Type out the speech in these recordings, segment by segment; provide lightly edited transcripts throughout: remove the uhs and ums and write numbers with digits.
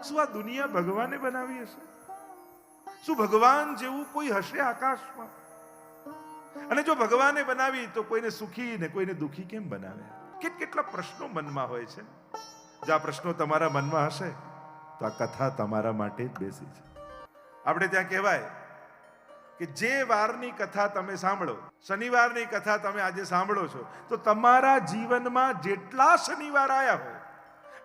શું આ દુનિયા ભગવાને બનાવી હશે? શું ભગવાન જેવું કોઈ હશે આકાશમાં? અને જો ભગવાને બનાવી તો કોઈને સુખી ને કોઈને દુખી કેમ બનાવે? કેટલા પ્રશ્નો મનમાં હોય છે. જો આ પ્રશ્નો તમારા મનમાં હશે તો આ કથા તમારા માટે જ બેસી છે. આપણે ત્યાં કહેવાય કે જે વારની કથા તમે સાંભળો, શનિવારની કથા તમે આજે સાંભળો છો, તો તમારા જીવનમાં જેટલા શનિવાર આવ્યા હોય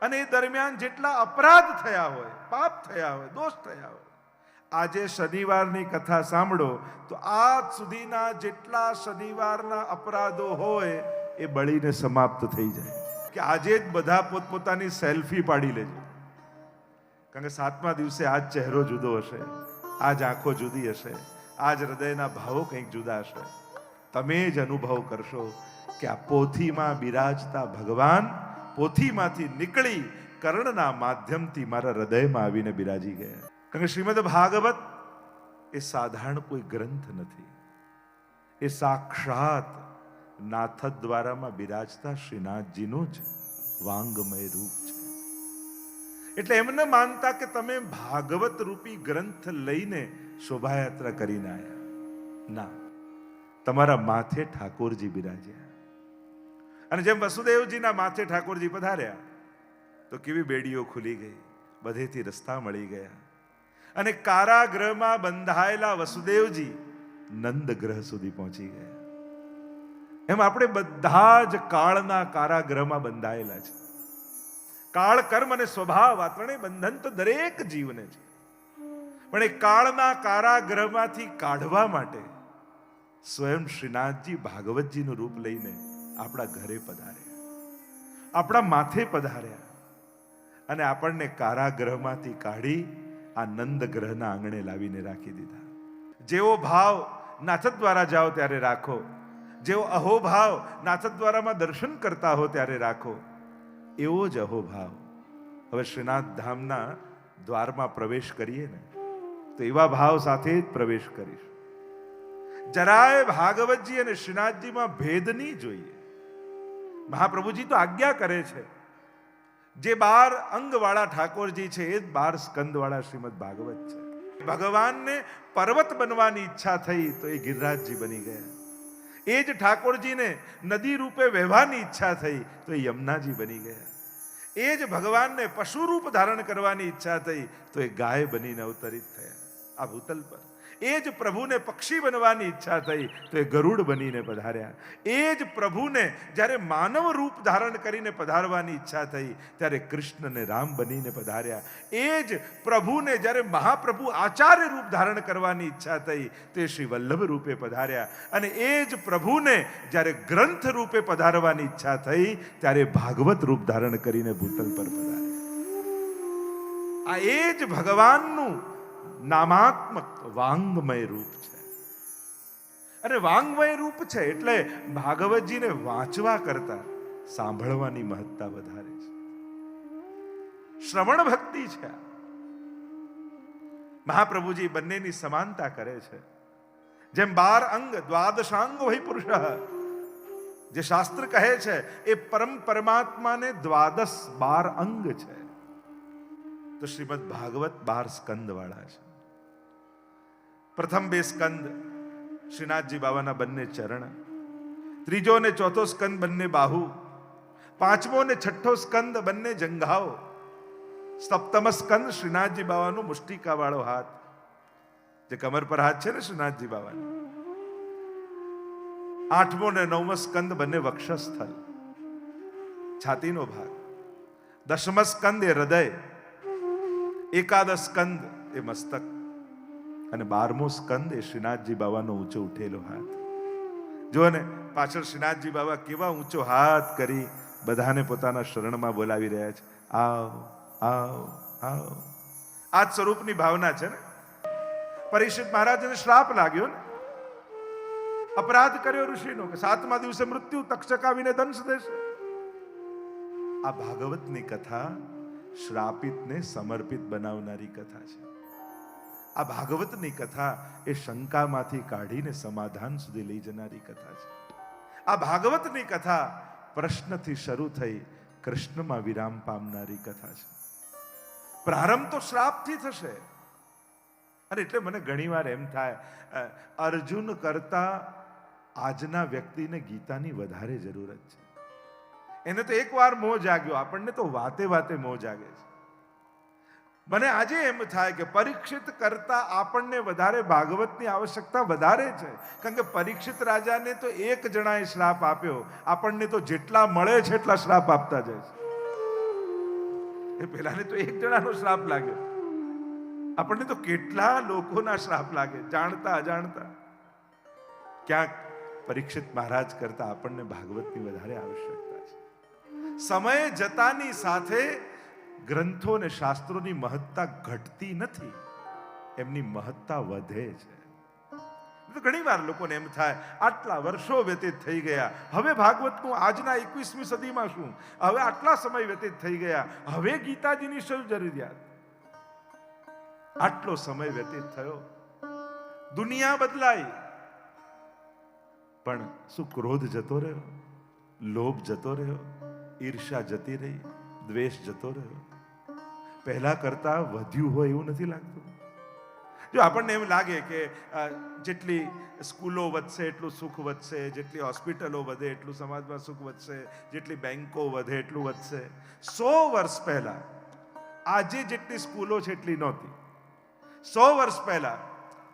અને એ દરમિયાન જેટલા અપરાધ થયા હોય, પાપ થયા હોય, દોષ થયા હોય, આજે શનિવારની કથા સાંભળો તો આજ સુધીના જેટલા શનિવારના અપરાધો હોય એ બળીને સમાપ્ત થઈ જાય. કે આજે જ બધા પોતપોતાની સેલ્ફી પાડી લેજો, કારણ કે 7મા દિવસે આજ ચહેરો જુદો હશે, આજ આંખો જુદી હશે, આજ હૃદયના ભાવો કંઈક જુદા હશે. તમે જ અનુભવ કરશો કે આ પોથીમાં બિરાજતા ભગવાન પોથીમાંથી નીકળી કર્ણના માધ્યમથી મારા હૃદયમાં આવીને બિરાજી ગયા. કારણ કે શ્રીમદ ભાગવત એ સાધારણ કોઈ ગ્રંથ નથી, એ સાક્ષાત નાથદ્વારામાં બિરાજતા શ્રીનાથજીનું જ વાંગમય રૂપ છે. એટલે એમ ન માનતા કે તમે ભાગવત રૂપી ગ્રંથ લઈને શોભાયાત્રા કરીને આવ્યા. ના, તમારા માથે ઠાકોરજી બિરાજ્યા. અને જેમ વસુદેવજીના માથે ઠાકોરજી પધાર્યા તો કેવી બેડીઓ ખુલી ગઈ, બધેથી રસ્તા મળી ગયા અને કારાગૃહમાં બંધાયેલા વસુદેવજી નંદગ્રહ સુધી પહોંચી ગયા. એમ આપણે બધા જ કાળના કારાગૃહમાં બંધાયેલા છે. કાળ, કર્મ અને સ્વભાવ આ ત્રણેય બંધન તો દરેક જીવને છે, પણ એ કાળના કારાગૃહમાંથી કાઢવા માટે સ્વયં શ્રીનાથજી ભાગવતજીનું રૂપ લઈને આપણા ઘરે પધાર્યા, આપણા માથે પધાર્યા અને આપણને કારાગૃહમાંથી કાઢી આ નંદગ્રહના આંગણે લાવીને રાખી દીધા. જેવો ભાવ નાથદ્વારા જાઓ ત્યારે રાખો, જેવો અહોભાવ નાથદ્વારામાં દર્શન કરતા હો ત્યારે રાખો, એવો જ અહોભાવ હવે શ્રીનાથ ધામના દ્વારમાં પ્રવેશ કરીએ ને તો એવા ભાવ સાથે જ પ્રવેશ કરીશું. જરાય ભાગવતજી અને શ્રીનાથજીમાં ભેદ નહીં જોઈએ. મહાપ્રભુજી તો આજ્ઞા કરે છે, જે 12 અંગવાળા ઠાકોરજી છે એ જ 12 સ્કંદવાળા શ્રીમદ ભાગવત છે. ભગવાનને પર્વત બનવાની ઈચ્છા થઈ તો એ ગિરિરાજજી બની ગયા. એ જ ઠાકોરજીને નદી રૂપે વહેવાની ઈચ્છા થઈ તો એ યમુનાજી બની ગયા. એ જ ભગવાનને પશુ રૂપ ધારણ કરવાની ઈચ્છા થઈ તો એ ગાય બનીને અવતરિત થયા આ ભૂતલ પર. એ જ પ્રભુને પક્ષી બનવાની ઈચ્છા થઈ તો એ ગરુડ બનીને પધાર્યા. એ જ પ્રભુને જ્યારે માનવ રૂપ ધારણ કરીને પધારવાની ઈચ્છા થઈ ત્યારે કૃષ્ણને રામ બનીને પધાર્યા. એ જ પ્રભુને જ્યારે મહાપ્રભુ આચાર્ય રૂપ ધારણ કરવાની ઈચ્છા થઈ તે શ્રી વલ્લભ રૂપે પધાર્યા. અને એ જ પ્રભુને જ્યારે ગ્રંથ રૂપે પધારવાની ઈચ્છા થઈ ત્યારે ભાગવત રૂપ ધારણ કરીને ભૂતલ પર પધાર્યા. આ એ જ ભગવાનનું નામાત્મક વાંગમય રૂપ છે. અને વાંગમય રૂપ છે એટલે ભાગવતજીને વાંચવા કરતા સાંભળવાની મહત્તા વધારે છે. શ્રવણ ભક્તિ છે. મહાપ્રભુજી બંનેની સમાનતા કરે છે. જેમ 12 અંગ દ્વાદશાંગ વહી પુરુષ, જે શાસ્ત્ર કહે છે એ પરમાત્માને 12 અંગ છે, તો શ્રીમદ ભાગવત 12 સ્કંદ વાળા છે. પ્રથમ 2 સ્કંદ શ્રીનાથજી બાબાના બંને ચરણ, ત્રીજો ને ચોથો સ્કંદ બંને બાહુ, પાંચમો ને છઠ્ઠો સ્કંદ બંને જંઘાઓ, સપ્તમ સ્કંદ શ્રીનાથજી બાબાનો મુષ્ટિકા વાળો હાથ, જે કમર પર હાથ છે ને શ્રીનાથજી બાબાનો. આઠમો ને નવમો સ્કંદ બંને વક્ષસ્થળ, છાતીનો ભાગ. દશમ સ્કંદ એ હૃદય, એકાદશ સ્કંદ એ મસ્તક અને 12મો સ્કંદ એ શ્રીનાથજી બાબાનો ઊંચો ઉઠેલો હાથ. જો ને પાછળ શ્રીનાથજી બાબા કેવા ઊંચો હાથ કરી બધાને પોતાના શરણમાં બોલાવી રહ્યા છે. આવ આવ આવ. આ જ સ્વરૂપની ભાવના છે ને. પરીક્ષિત મહારાજને શ્રાપ લાગ્યો ને, અપરાધ કર્યો ઋષિનો કે 7મા દિવસે મૃત્યુ તક્ષક આવીને દંશ દેશે. આ ભાગવતની કથા શ્રાપિતને સમર્પિત બનાવનારી કથા છે. આ ભાગવતની કથા એ શંકામાંથી કાઢીને સમાધાન સુધી લઈ જનારી કથા છે. આ ભાગવતની કથા પ્રશ્નથી શરૂ થઈ કૃષ્ણમાં વિરામ પામનારી કથા છે. પ્રારંભ તો શ્રાપથી થશે. અને એટલે મને ઘણીવાર એમ થાય, અર્જુન કરતા આજના વ્યક્તિને ગીતાની વધારે જરૂરત છે. એને તો એકવાર મોહ જાગ્યો, આપણને તો વાતે વાતે મોહ જાગે છે. મને આજે એમ થાય કે પરીક્ષિત કરતા આપણને વધારે ભાગવતની આવશ્યકતા વધારે છે. કારણ કે પરીક્ષિત રાજાને તો એક જણાએ શ્રાપ આપ્યો, આપણને તો જેટલા મળે છે એટલા શ્રાપ આપતા જાય છે. એ પેલાને તો એક જણાનો શ્રાપ લાગ્યો, આપણને તો કેટલા લોકોના શ્રાપ લાગે, જાણતા અજાણતા. ક્યાંક પરીક્ષિત મહારાજ કરતા આપણને ભાગવતની વધારે આવશ્યકતા છે. સમય જતાની સાથે ગ્રંથો અને શાસ્ત્રોની મહત્તા ઘટતી નથી, એમની મહત્તા વધે છે. ઘણી વાર લોકોને એમ થાય, આટલા વર્ષો વ્યતીત થઈ ગયા, હવે ભાગવતનું આજના 21મી સદીમાં શું, હવે આટલા સમય વ્યતીત થઈ ગયા, હવે ગીતાજીની શું જરૂરિયાત? આટલો સમય વ્યતીત થયો, દુનિયા બદલાઈ, પણ શું ક્રોધ જતો રહ્યો? લોભ જતો રહ્યો? ઈર્ષા જતી રહી? દ્વેષ જતો રહ્યો? પહેલા કરતા વધ્યું હોય એવું નથી લાગતું? જો આપણને એમ લાગે કે જેટલી સ્કૂલો વધશે એટલું સુખ વધશે, જેટલી હોસ્પિટલો વધે એટલું સમાજમાં સુખ વધશે, જેટલી બેંકો વધે એટલું વધશે. 100 વર્ષ પહેલા આજે જેટલી સ્કૂલો છે એટલી નહોતી. 100 વર્ષ પહેલા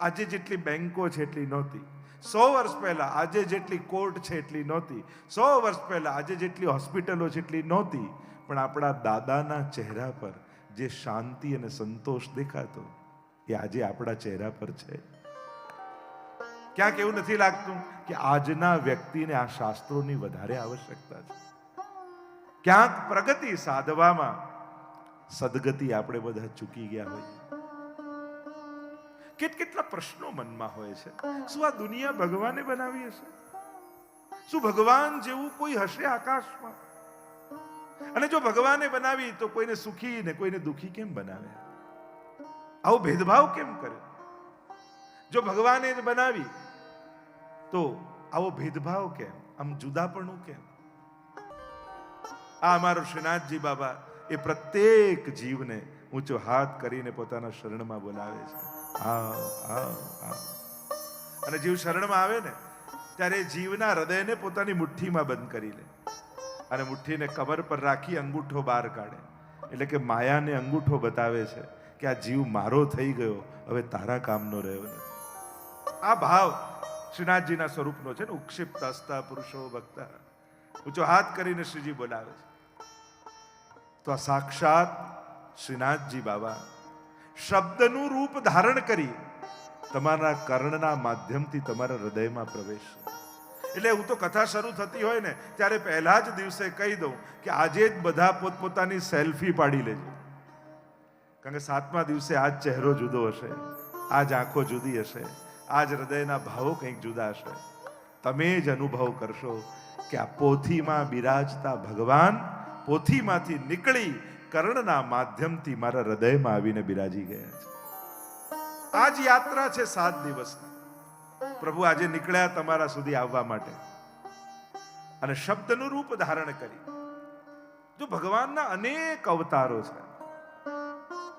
આજે જેટલી બેંકો છે એટલી નહોતી. 100 વર્ષ પહેલા આજે જેટલી કોર્ટ છે એટલી નહોતી. 100 વર્ષ પહેલા આજે જેટલી હોસ્પિટલો છે એટલી નહોતી. પણ આપણા દાદાના ચહેરા પર જે શાંતિ અને સંતોષ દેખાતો, એ આજે આપણા ચહેરા પર છે. ક્યાંક એવું નથી લાગતું કે આજના વ્યક્તિને આ શાસ્ત્રોની વધારે આવશ્યકતા છે? ક્યાંક પ્રગતિ સાધવામાં સદગતિ આપણે બધા ચૂકી ગયા હોઈએ. કેટલા પ્રશ્નો મનમાં હોય છે. શું આ દુનિયા ભગવાને બનાવી હશે? શું ભગવાન જેવું કોઈ હશે આકાશમાં? અને જો ભગવાને બનાવી તો કોઈને સુખી ને કોઈને દુખી કેમ બનાવે? આવો ભેદભાવ કેમ કરે? જો ભગવાને જ બનાવી તો આવો ભેદભાવ કેમ? આમ જુદાપણું કેમ? આ અમારો શ્રીનાથજી બાબા એ પ્રત્યેક જીવને ઊંચો હાથ કરીને પોતાના શરણમાં બોલાવે છે. આવ આવ આવ. અને જીવ શરણમાં આવે ને ત્યારે જીવના હૃદયને પોતાની મુઠ્ઠીમાં બંધ કરી લે અને મુઠ્ઠીને કમર પર રાખી અંગૂઠો બહાર કાઢે. એટલે કે માયાને અંગૂઠો બતાવે છે કે આ જીવ મારો થઈ ગયો, હવે તારા કામનો રહ્યો નથી. આ ભાવ શ્રીનાથજીના સ્વરૂપનો છે ને. ઉક્ષિપ્ત હસ્તા પુરુષો ભક્ત. ઊંચો હાથ કરીને શ્રીજી બોલાવે છે. તો આ સાક્ષાત શ્રીનાથજી બાબા શબ્દનું રૂપ ધારણ કરી તમારા કર્ણના માધ્યમથી તમારા હૃદયમાં પ્રવેશ. એટલે હું તો કથા શરૂ થતી હોય ને ત્યારે પહેલા જ દિવસે કહી દઉં કે આજે જ બધા પોતપોતાની સેલ્ફી પાડી લેજો. કારણ કે 7મા દિવસે આજ ચહેરો જુદો હશે, આજ આંખો જુદી હશે, આજ હૃદયના ભાવો કંઈક જુદા હશે. તમે જ અનુભવ કરશો કે આ પોથીમાં બિરાજતા ભગવાન પોથીમાંથી નીકળી કર્ણના માધ્યમથી મારા હૃદયમાં આવીને બિરાજી ગયા છે. આ જ યાત્રા છે 7 દિવસની. પ્રભુ આજે નીકળ્યા તમારા સુધી આવવા માટે અને શબ્દનું રૂપ ધારણ કરી. જો ભગવાનના અનેક અવતારો છે,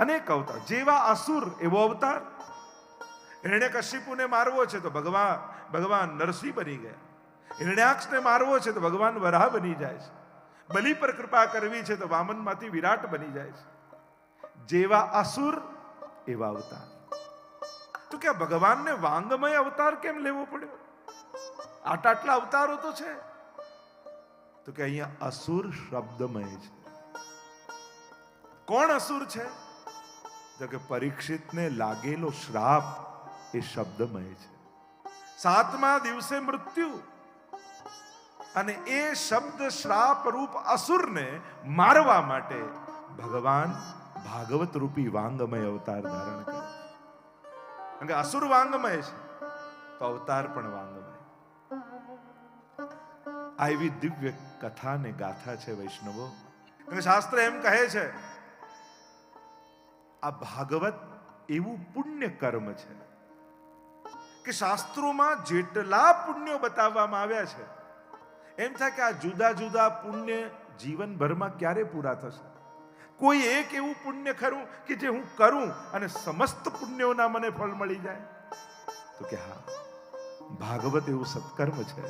અનેક અવતાર. જેવા અસુર એવો અવતાર. હિરણ્યકશિપુને મારવો છે તો ભગવાન નરસિંહ બની ગયા. હિરણ્યાક્ષને મારવો છે તો ભગવાન વરાહ બની જાય છે. બલિ પર કૃપા કરવી છે તો વામનમાંથી વિરાટ બની જાય છે. જેવા અસુર એવા અવતાર. તો કે ભગવાનને વાંગમય અવતાર કેમ લેવો પડ્યો? આટલા અવતારો તો છે. તો કે અહીંયા અસુર શબ્દમય છે. કોણ અસુર છે? તો કે પરીક્ષિતને લાગેલો શ્રાપ એ શબ્દમય છે. 7મા દિવસે મૃત્યુ અને એ શબ્દ શ્રાપ રૂપ અસુરને મારવા માટે ભગવાન ભાગવત રૂપી વાંગમય અવતાર ધારણ કરે. કારણ કે અસુર વાંગમય છે તો અવતાર પણ વાંગમય. આ એવી દિવ્ય કથા ને ગાથા છે વૈષ્ણવો. શાસ્ત્ર એમ કહે છે આ ભાગવત એવું પુણ્ય કર્મ છે કે શાસ્ત્રોમાં જેટલા પુણ્યો બતાવવામાં આવ્યા છે એમ થાય કે આ જુદા જુદા પુણ્ય જીવનભરમાં ક્યારે પૂરા થશે? કોઈ એક એવું પુણ્ય ખરું કે જે હું કરું અને સમસ્ત પુણ્યોના મને ફળ મળી જાય? તો કે હા, ભાગવત એવું સત્કર્મ છે.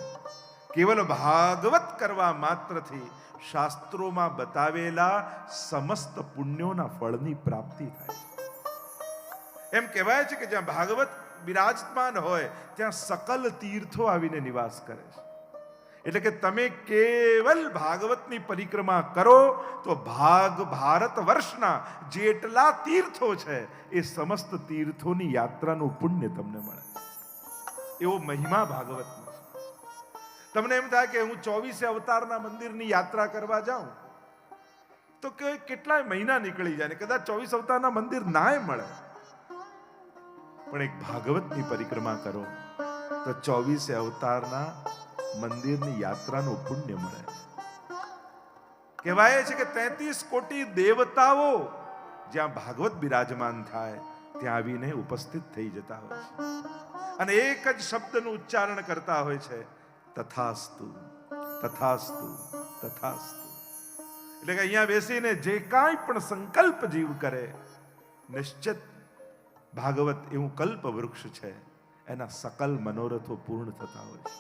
કેવલ ભાગવત કરવા માત્રથી શાસ્ત્રોમાં બતાવેલા સમસ્ત પુણ્યોના ફળની પ્રાપ્તિ થાય છે. એમ કહેવાય છે કે જ્યાં ભાગવત બિરાજમાન હોય ત્યાં સકલ તીર્થો આવીને નિવાસ કરે છે. એટલે કે તમે કેવલ ભાગવતની પરિક્રમા કરો તો ભારત વર્ષના જેટલા તીર્થો છે એ સમસ્ત તીર્થોની યાત્રાનું પુણ્ય તમને મળે. એવો મહિમા ભાગવતનો છે. તમને એમ થાય કે હું 24 અવતારના મંદિરની યાત્રા કરવા જાઉં તો કેટલાય મહિના નીકળી જાય ને કદાચ 24 અવતારના મંદિર નાય મળે. પણ એક ભાગવતની પરિક્રમા કરો તો 24 અવતારના મંદિરની યાત્રાનું પુણ્ય મળે. કહેવાય છે કે 33 કોટી દેવતાઓ જ્યાં ભાગવત બિરાજમાન થાય ત્યાં આવીને ઉપસ્થિત થઈ જતા હોય છે અને એક જ શબ્દનું ઉચ્ચારણ કરતા હોય છે, તથાસ્તુ તથાસ્તુ તથાસ્તુ. એટલે કે અહીંયા બેસીને જે કાંઈ પણ સંકલ્પ જીવ કરે, નિશ્ચિત ભાગવત એવું કલ્પ વૃક્ષ છે, એના સકલ મનોરથો પૂર્ણ થતા હોય છે.